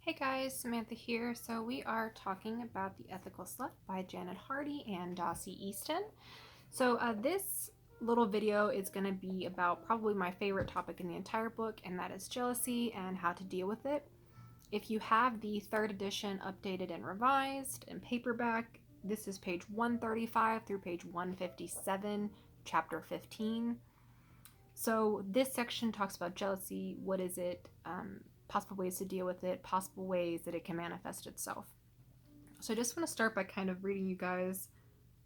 Hey guys, Samantha here. So we are talking about The Ethical Slut by Janet Hardy and Dossie Easton. This little video is going to be about probably my favorite topic in the entire book, and that is jealousy and how to deal with it. If you have the third edition updated and revised in paperback, this is page 135 through page 157, chapter 15. So this section talks about jealousy. What is it? Possible ways to deal with it, possible ways that it can manifest itself. So I just want to start by kind of reading you guys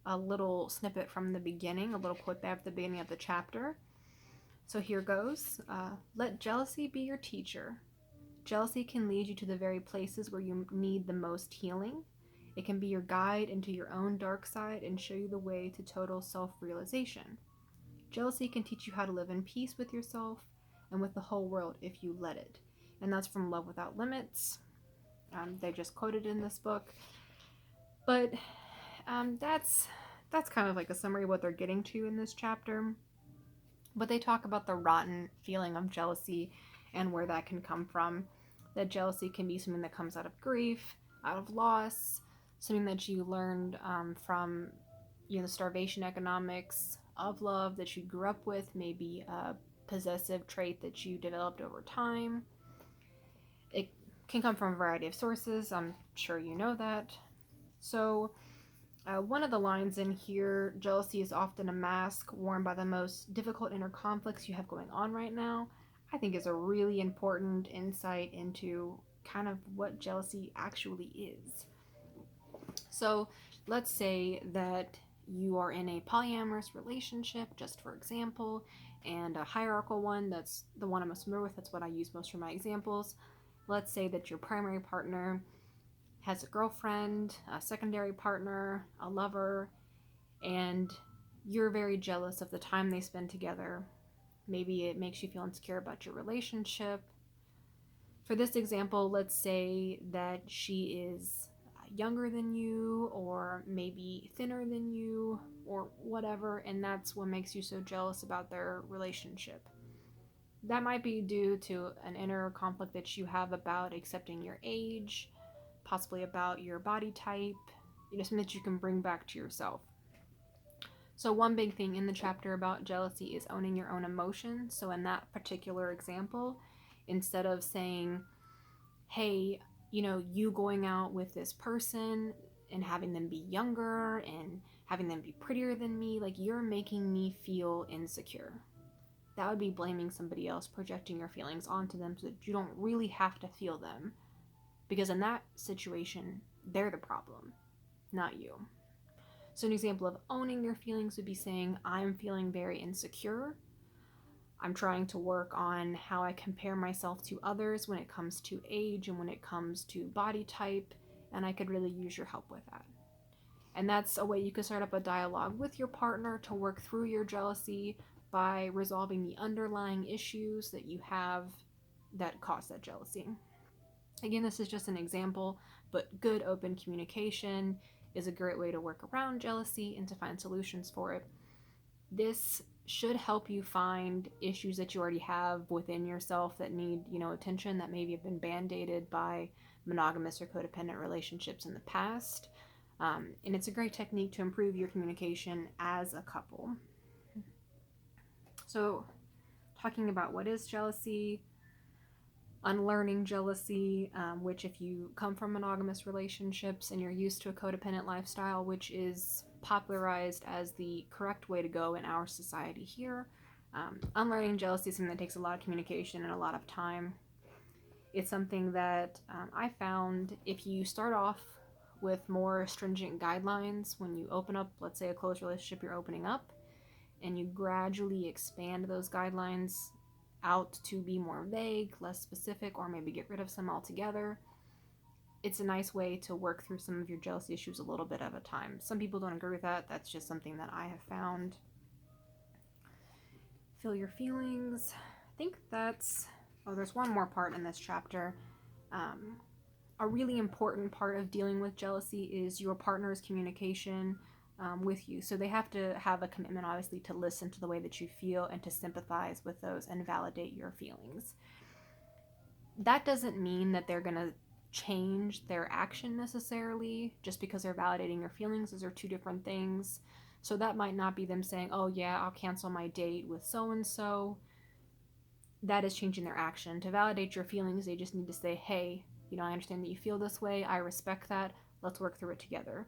a little snippet from the beginning, a little quote at the beginning of the chapter. So here goes. Let jealousy be your teacher. Jealousy can lead you to the very places where you need the most healing. It can be your guide into your own dark side and show you the way to total self-realization. Jealousy can teach you how to live in peace with yourself and with the whole world if you let it. And that's from Love Without Limits. They just quoted in this book. But that's kind of like a summary of what they're getting to in this chapter. But they talk about the rotten feeling of jealousy and where that can come from. That jealousy can be something that comes out of grief, out of loss, something that you learned from the starvation economics of love that you grew up with, maybe a possessive trait that you developed over time. It can come from a variety of sources. I'm sure you know that. So, one of the lines in here, jealousy is often a mask worn by the most difficult inner conflicts you have going on right now, I think is a really important insight into kind of what jealousy actually is. So, let's say that you are in a polyamorous relationship, just for example, and a hierarchical one. That's the one I'm most familiar with. That's what I use most for my examples. Let's say that your primary partner has a girlfriend, a secondary partner, a lover, and you're very jealous of the time they spend together. Maybe it makes you feel insecure about your relationship. For this example, let's say that she is younger than you, or maybe thinner than you, or whatever, and that's what makes you so jealous about their relationship. That might be due to an inner conflict that you have about accepting your age, possibly about your body type, something that you can bring back to yourself. So one big thing in the chapter about jealousy is owning your own emotions. So in that particular example, instead of saying, hey, you going out with this person and having them be younger and having them be prettier than me, like you're making me feel insecure. That would be blaming somebody else, projecting your feelings onto them so that you don't really have to feel them. Because in that situation, they're the problem, not you. So an example of owning your feelings would be saying, I'm feeling very insecure. I'm trying to work on how I compare myself to others when it comes to age and when it comes to body type, and I could really use your help with that. And that's a way you could start up a dialogue with your partner to work through your jealousy by resolving the underlying issues that you have that cause that jealousy. Again, this is just an example, but good open communication is a great way to work around jealousy and to find solutions for it. This should help you find issues that you already have within yourself that need, attention, that maybe have been band-aided by monogamous or codependent relationships in the past. And it's a great technique to improve your communication as a couple. So, talking about what is jealousy, unlearning jealousy, which if you come from monogamous relationships and you're used to a codependent lifestyle, which is popularized as the correct way to go in our society here, unlearning jealousy is something that takes a lot of communication and a lot of time. It's something that I found if you start off with more stringent guidelines when you open up, let's say a close relationship you're opening up, and you gradually expand those guidelines out to be more vague, less specific, or maybe get rid of some altogether, it's a nice way to work through some of your jealousy issues a little bit at a time. Some people don't agree with that. That's just something that I have found. Feel your feelings. I think there's one more part in this chapter. A really important part of dealing with jealousy is your partner's communication with you. So they have to have a commitment, obviously, to listen to the way that you feel and to sympathize with those and validate your feelings. That doesn't mean that they're going to change their action necessarily just because they're validating your feelings. Those are two different things. So that might not be them saying, oh yeah, I'll cancel my date with so and so. That is changing their action. To validate your feelings, they just need to say, hey, I understand that you feel this way. I respect that. Let's work through it together.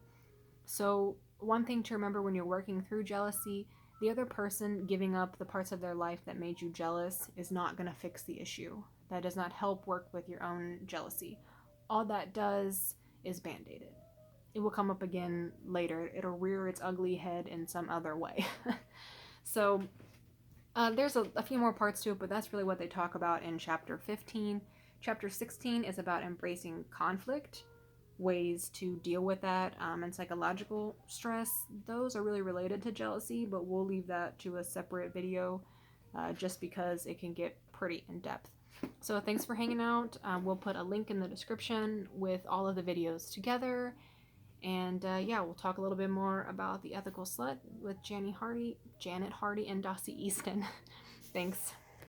So, one thing to remember when you're working through jealousy, the other person giving up the parts of their life that made you jealous is not going to fix the issue. That does not help work with your own jealousy. All that does is band-aid it. It will come up again later. It'll rear its ugly head in some other way. So, there's a few more parts to it, but that's really what they talk about in chapter 15. Chapter 16 is about embracing conflict, ways to deal with that, and psychological stress. Those are really related to jealousy, but we'll leave that to a separate video just because it can get pretty in-depth. So thanks for hanging out. We'll put a link in the description with all of the videos together. And yeah, we'll talk a little bit more about The Ethical Slut with Janet Hardy and Dossie Easton. Thanks.